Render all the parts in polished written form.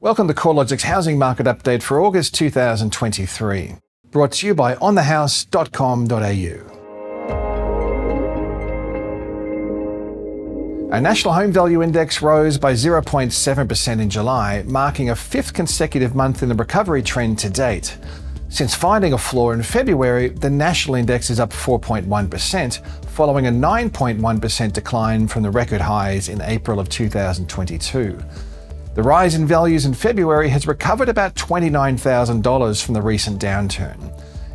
Welcome to CoreLogic's Housing Market Update for August 2023, brought to you by onthehouse.com.au. Our national home value index rose by 0.7% in July, marking a fifth consecutive month in the recovery trend to date. Since finding a floor in February, the national index is up 4.1%, following a 9.1% decline from the record highs in April of 2022. The rise in values in February has recovered about $29,000 from the recent downturn.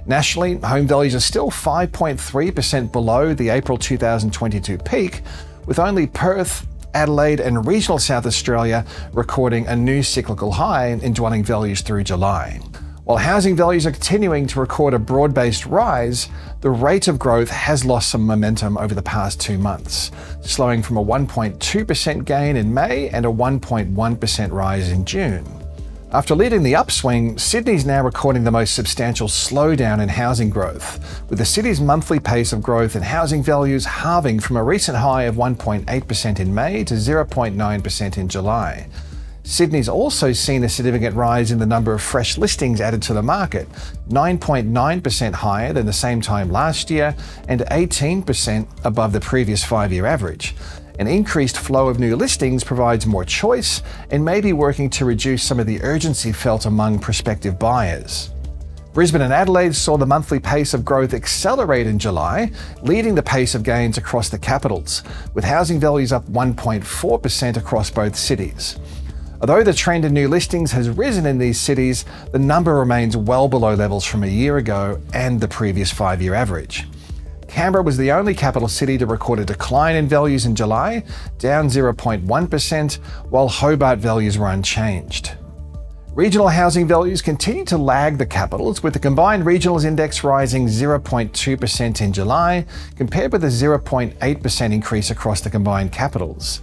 Nationally, home values are still 5.3% below the April 2022 peak, with only Perth, Adelaide and regional South Australia recording a new cyclical high in dwelling values through July. While housing values are continuing to record a broad-based rise, the rate of growth has lost some momentum over the past 2 months, slowing from a 1.2% gain in May and a 1.1% rise in June. After leading the upswing, Sydney's now recording the most substantial slowdown in housing growth, with the city's monthly pace of growth in housing values halving from a recent high of 1.8% in May to 0.9% in July. Sydney's also seen a significant rise in the number of fresh listings added to the market, 9.9% higher than the same time last year and 18% above the previous 5-year average. An increased flow of new listings provides more choice and may be working to reduce some of the urgency felt among prospective buyers. Brisbane and Adelaide saw the monthly pace of growth accelerate in July, leading the pace of gains across the capitals, with housing values up 1.4% across both cities. Although the trend in new listings has risen in these cities, the number remains well below levels from a year ago and the previous 5-year average. Canberra was the only capital city to record a decline in values in July, down 0.1%, while Hobart values were unchanged. Regional housing values continue to lag the capitals, with the combined regionals index rising 0.2% in July, compared with a 0.8% increase across the combined capitals.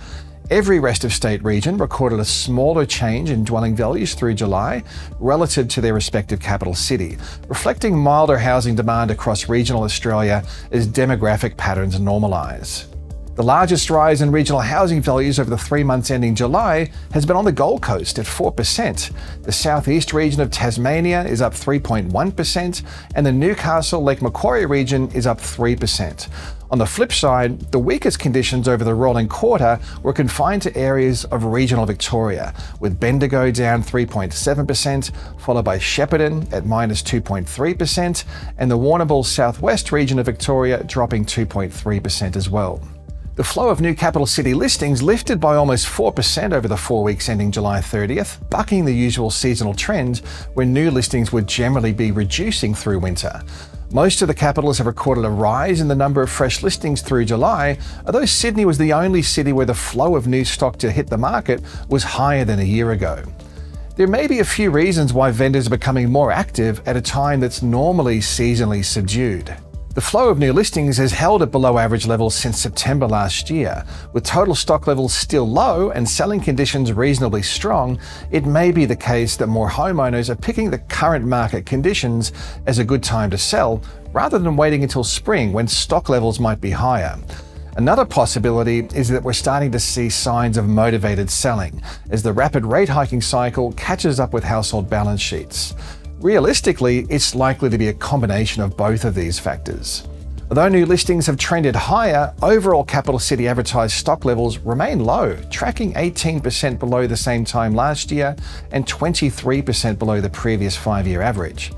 Every rest of state region recorded a smaller change in dwelling values through July relative to their respective capital city, reflecting milder housing demand across regional Australia as demographic patterns normalise. The largest rise in regional housing values over the 3 months ending July has been on the Gold Coast at 4%. The southeast region of Tasmania is up 3.1%, and the Newcastle-Lake Macquarie region is up 3%. On the flip side, the weakest conditions over the rolling quarter were confined to areas of regional Victoria, with Bendigo down 3.7%, followed by Shepparton at minus 2.3%, and the Warrnambool southwest region of Victoria dropping 2.3% as well. The flow of new capital city listings lifted by almost 4% over the 4 weeks ending July 30th, bucking the usual seasonal trend when new listings would generally be reducing through winter. Most of the capitals have recorded a rise in the number of fresh listings through July, although Sydney was the only city where the flow of new stock to hit the market was higher than a year ago. There may be a few reasons why vendors are becoming more active at a time that's normally seasonally subdued. The flow of new listings has held at below average levels since September last year. With total stock levels still low and selling conditions reasonably strong, it may be the case that more homeowners are picking the current market conditions as a good time to sell, rather than waiting until spring when stock levels might be higher. Another possibility is that we're starting to see signs of motivated selling, as the rapid rate hiking cycle catches up with household balance sheets. Realistically, it's likely to be a combination of both of these factors. Although new listings have trended higher, overall capital city advertised stock levels remain low, tracking 18% below the same time last year and 23% below the previous 5-year average.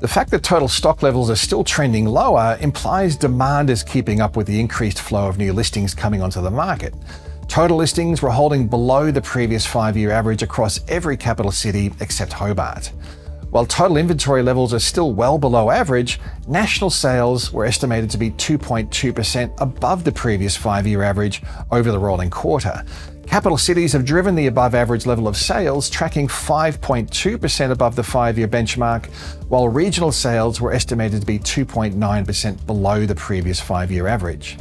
The fact that total stock levels are still trending lower implies demand is keeping up with the increased flow of new listings coming onto the market. Total listings were holding below the previous 5-year average across every capital city except Hobart. While total inventory levels are still well below average, national sales were estimated to be 2.2% above the previous 5-year average over the rolling quarter. Capital cities have driven the above average level of sales, tracking 5.2% above the 5-year benchmark, while regional sales were estimated to be 2.9% below the previous 5-year average.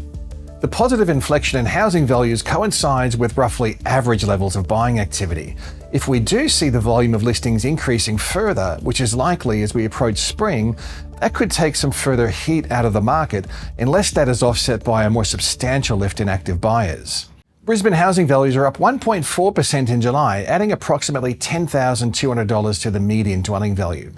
The positive inflection in housing values coincides with roughly average levels of buying activity. If we do see the volume of listings increasing further, which is likely as we approach spring, that could take some further heat out of the market unless that is offset by a more substantial lift in active buyers. Brisbane housing values are up 1.4% in July, adding approximately $10,200 to the median dwelling value.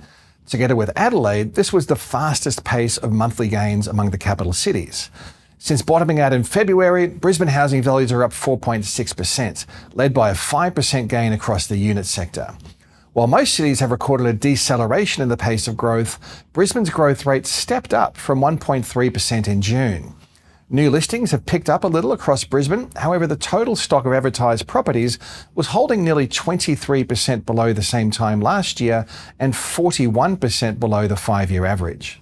Together with Adelaide, this was the fastest pace of monthly gains among the capital cities. Since bottoming out in February, Brisbane housing values are up 4.6%, led by a 5% gain across the unit sector. While most cities have recorded a deceleration in the pace of growth, Brisbane's growth rate stepped up from 1.3% in June. New listings have picked up a little across Brisbane. However, the total stock of advertised properties was holding nearly 23% below the same time last year and 41% below the 5-year average.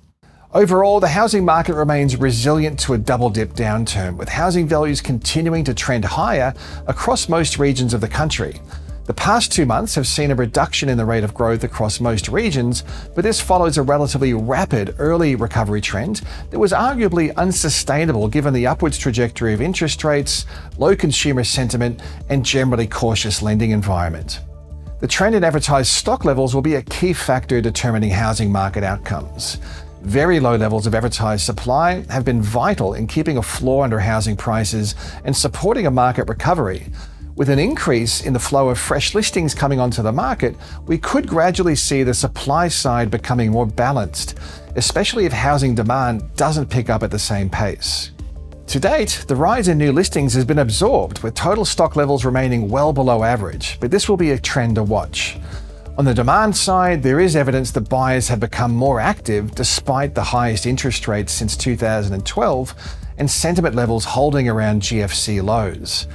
Overall, the housing market remains resilient to a double-dip downturn, with housing values continuing to trend higher across most regions of the country. The past 2 months have seen a reduction in the rate of growth across most regions, but this follows a relatively rapid early recovery trend that was arguably unsustainable given the upwards trajectory of interest rates, low consumer sentiment, and generally cautious lending environment. The trend in advertised stock levels will be a key factor determining housing market outcomes. Very low levels of advertised supply have been vital in keeping a floor under housing prices and supporting a market recovery. With an increase in the flow of fresh listings coming onto the market, we could gradually see the supply side becoming more balanced, especially if housing demand doesn't pick up at the same pace. To date, the rise in new listings has been absorbed, with total stock levels remaining well below average, but this will be a trend to watch. On the demand side, there is evidence that buyers have become more active despite the highest interest rates since 2012 and sentiment levels holding around GFC lows.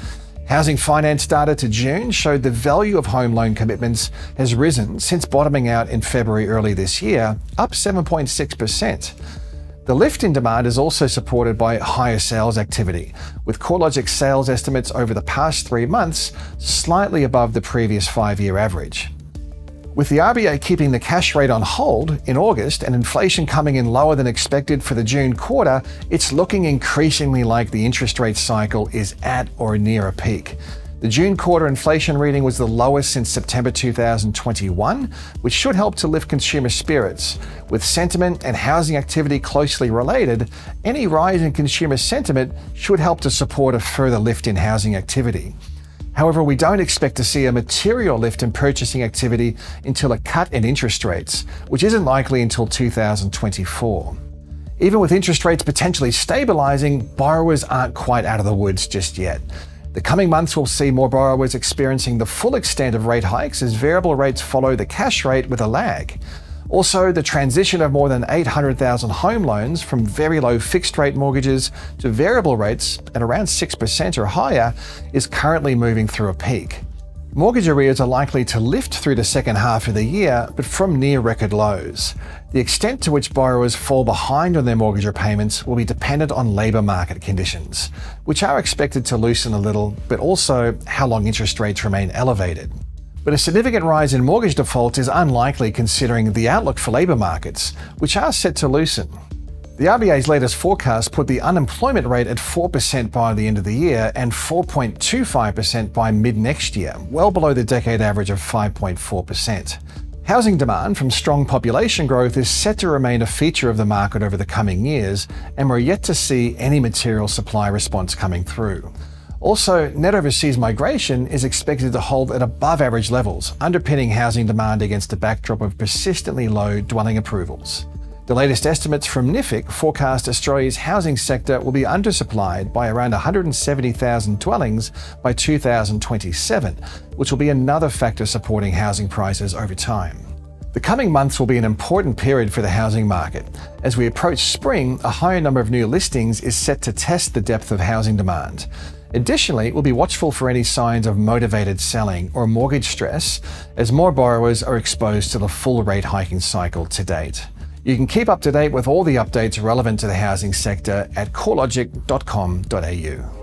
Housing finance data to June showed the value of home loan commitments has risen since bottoming out in February early this year, up 7.6%. The lift in demand is also supported by higher sales activity, with CoreLogic sales estimates over the past 3 months slightly above the previous 5-year average. With the RBA keeping the cash rate on hold in August and inflation coming in lower than expected for the June quarter, it's looking increasingly like the interest rate cycle is at or near a peak. The June quarter inflation reading was the lowest since September 2021, which should help to lift consumer spirits. With sentiment and housing activity closely related, any rise in consumer sentiment should help to support a further lift in housing activity. However, we don't expect to see a material lift in purchasing activity until a cut in interest rates, which isn't likely until 2024. Even with interest rates potentially stabilizing, borrowers aren't quite out of the woods just yet. The coming months will see more borrowers experiencing the full extent of rate hikes as variable rates follow the cash rate with a lag. Also, the transition of more than 800,000 home loans from very low fixed-rate mortgages to variable rates at around 6% or higher is currently moving through a peak. Mortgage arrears are likely to lift through the second half of the year, but from near-record lows. The extent to which borrowers fall behind on their mortgage repayments will be dependent on labour market conditions, which are expected to loosen a little, but also how long interest rates remain elevated. But a significant rise in mortgage defaults is unlikely considering the outlook for labour markets, which are set to loosen. The RBA's latest forecast put the unemployment rate at 4% by the end of the year and 4.25% by mid-next year, well below the decade average of 5.4%. Housing demand from strong population growth is set to remain a feature of the market over the coming years, and we're yet to see any material supply response coming through. Also, net overseas migration is expected to hold at above average levels, underpinning housing demand against a backdrop of persistently low dwelling approvals. The latest estimates from NIFIC forecast Australia's housing sector will be undersupplied by around 170,000 dwellings by 2027, which will be another factor supporting housing prices over time. The coming months will be an important period for the housing market. As we approach spring, a higher number of new listings is set to test the depth of housing demand. Additionally, we'll be watchful for any signs of motivated selling or mortgage stress as more borrowers are exposed to the full rate hiking cycle to date. You can keep up to date with all the updates relevant to the housing sector at corelogic.com.au.